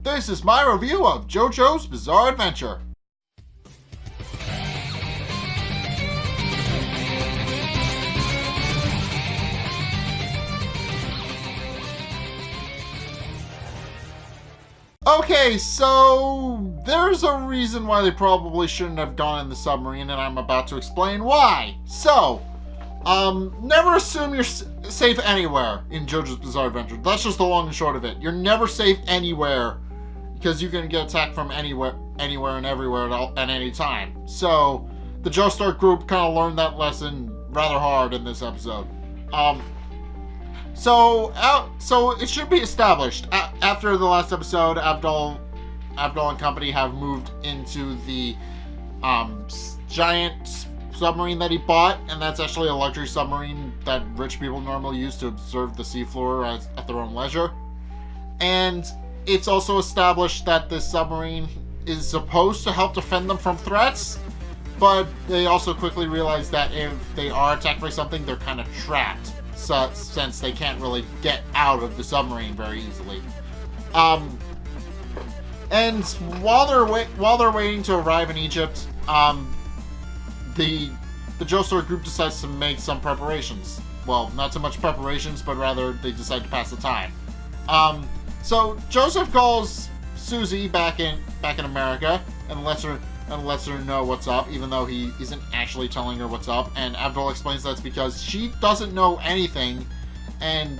This is my review of Jojo's Bizarre Adventure. Okay, so there's a reason why they probably shouldn't have gone in the submarine, and I'm about to explain why. So, never assume you're safe anywhere in Jojo's Bizarre Adventure. That's just the long and short of it. You're never safe anywhere because you can get attacked from anywhere and everywhere at any time. So, the Joestar Group kind of learned that lesson rather hard in this episode. So it should be established. After the last episode, Abdul and company have moved into the giant submarine that he bought, and that's actually a luxury submarine that rich people normally use to observe the seafloor at their own leisure. And it's also established that this submarine is supposed to help defend them from threats, but they also quickly realize that if they are attacked by something, they're kind of trapped. Since they can't really get out of the submarine very easily. And while they're waiting to arrive in Egypt, the Joestar Group decides to make some preparations. Well, not so much preparations, but rather they decide to pass the time. So Joseph calls Susie back in America and lets her know what's up, even though he isn't actually telling her what's up. And Abdul explains that's because she doesn't know anything, and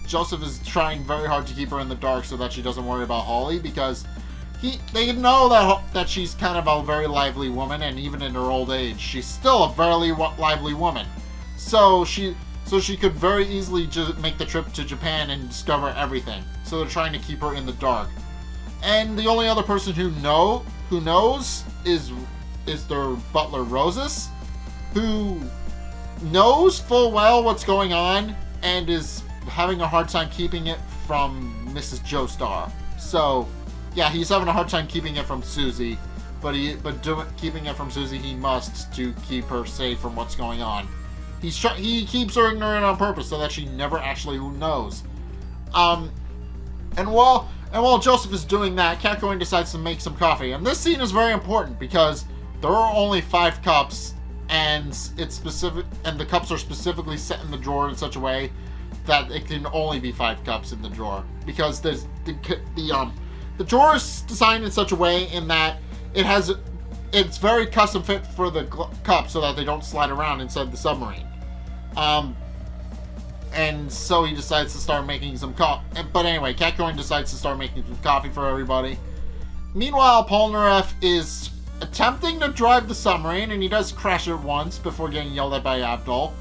Joseph is trying very hard to keep her in the dark so that she doesn't worry about Holly, because they know that she's kind of a very lively woman, and even in her old age, she's still a very lively woman. So she could very easily just make the trip to Japan and discover everything. So they're trying to keep her in the dark. And the only other person who knows is their butler Roses, who knows full well what's going on and is having a hard time keeping it from Mrs. Joestar. So, yeah, he's having a hard time keeping it from Susie, but keeping it from Susie he must to keep her safe from what's going on. He keeps her ignorant on purpose so that she never actually knows. And while Joseph is doing that, Catcoin decides to make some coffee. And this scene is very important because there are only 5 cups, and the cups are specifically set in the drawer in such a way that it can only be 5 cups in the drawer. Because the drawer is designed in such a way in that it's very custom fit for the cups so that they don't slide around inside the submarine. And so he decides to start making some coffee. But anyway, Catcoin decides to start making some coffee for everybody. Meanwhile, Polnareff is attempting to drive the submarine, and he does crash it once before getting yelled at by Abdul.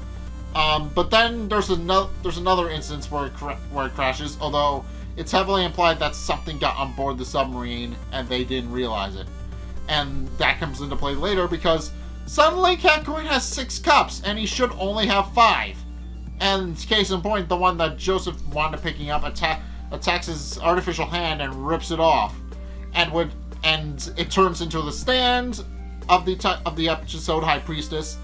But then there's another instance where it crashes, although it's heavily implied that something got on board the submarine and they didn't realize it. And that comes into play later because suddenly Catcoin has 6 cups, and he should only have 5. And case in point, the one that Joseph wound up picking up attacks his artificial hand and rips it off, and it turns into the stand of the episode High Priestess,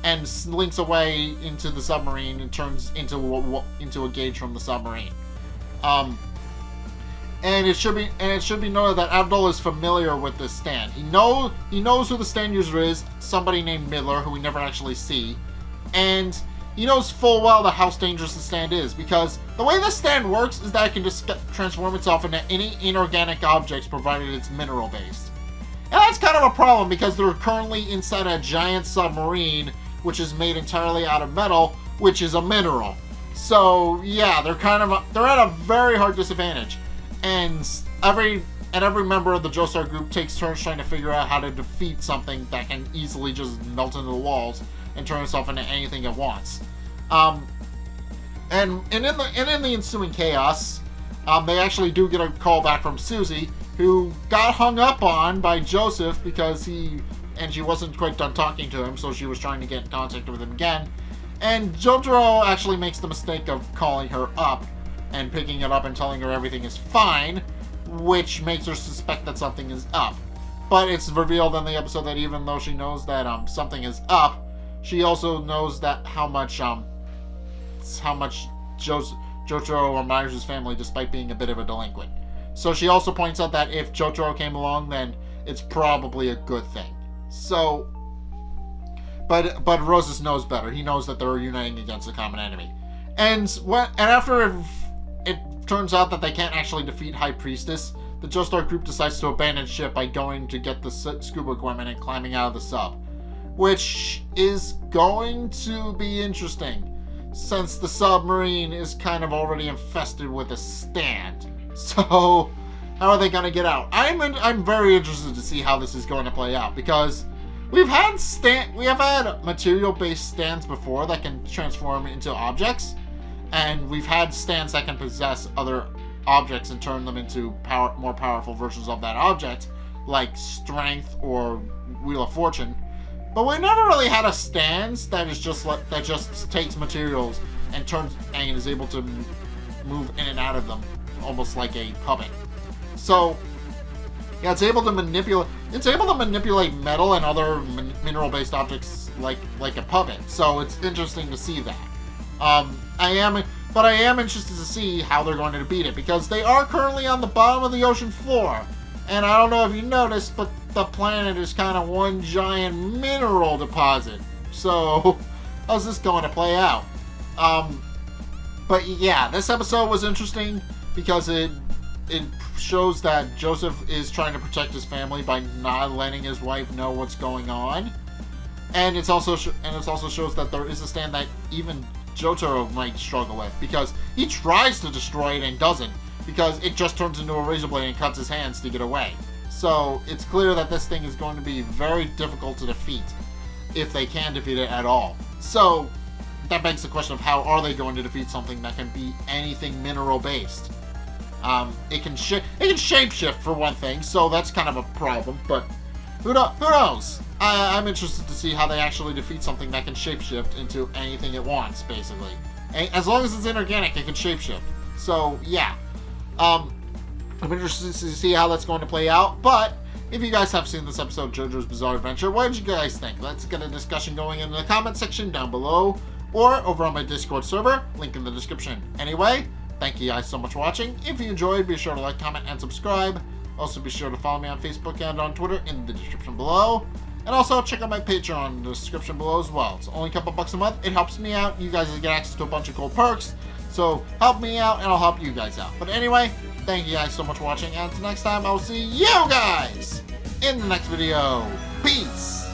and slinks away into the submarine and turns into a gauge from the submarine. And it should be noted that Abdul is familiar with this stand. He knows who the stand user is, somebody named Midler, who we never actually see, and he knows full well how dangerous the stand is, because the way this stand works is that it can just transform itself into any inorganic objects provided it's mineral based. And that's kind of a problem because they're currently inside a giant submarine which is made entirely out of metal, which is a mineral. So yeah, they're at a very hard disadvantage. And every member of the Joestar Group takes turns trying to figure out how to defeat something that can easily just melt into the walls and turn itself into anything it wants. And in the ensuing chaos, they actually do get a call back from Susie, who got hung up on by Joseph because she wasn't quite done talking to him, so she was trying to get in contact with him again. And Jojo actually makes the mistake of calling her up and picking it up and telling her everything is fine, which makes her suspect that something is up. But it's revealed in the episode that even though she knows that something is up, she also knows that how much Jojo admires his family despite being a bit of a delinquent. So she also points out that if Jojo came along, then it's probably a good thing. So, but Rosas knows better. He knows that they're uniting against a common enemy. And after it turns out that they can't actually defeat High Priestess, the Joestar Group decides to abandon ship by going to get the scuba equipment and climbing out of the sub. Which is going to be interesting, since the submarine is kind of already infested with a stand. So, how are they going to get out? I'm very interested to see how this is going to play out, because we have had material-based stands before that can transform into objects, and we've had stands that can possess other objects and turn them into more powerful versions of that object, like Strength or Wheel of Fortune. But we never really had a stand that just takes materials and is able to move in and out of them, almost like a puppet. So, yeah, it's able to manipulate metal and other mineral-based objects like a puppet. So it's interesting to see that. I am interested to see how they're going to beat it, because they are currently on the bottom of the ocean floor. And I don't know if you noticed, but the planet is kind of one giant mineral deposit. So, how's this going to play out? But yeah, this episode was interesting because it shows that Joseph is trying to protect his family by not letting his wife know what's going on. And it also shows that there is a stand that even Jojo might struggle with, because he tries to destroy it and doesn't, because it just turns into a razor blade and cuts his hands to get away. So it's clear that this thing is going to be very difficult to defeat, if they can defeat it at all. So that begs the question of how are they going to defeat something that can be anything mineral based? It can shapeshift for one thing, so that's kind of a problem. But who knows? I'm interested to see how they actually defeat something that can shapeshift into anything it wants, basically. As long as it's inorganic, it can shapeshift. So yeah. I'm interested to see how that's going to play out, but if you guys have seen this episode of JoJo's Bizarre Adventure, what did you guys think? Let's get a discussion going in the comment section down below, or over on my Discord server, link in the description. Anyway, thank you guys so much for watching. If you enjoyed, be sure to like, comment, and subscribe. Also, be sure to follow me on Facebook and on Twitter in the description below. And also, check out my Patreon in the description below as well. It's only a couple bucks a month. It helps me out. You guys get access to a bunch of cool perks. So, help me out, and I'll help you guys out. But anyway, thank you guys so much for watching, and until next time, I will see you guys in the next video. Peace!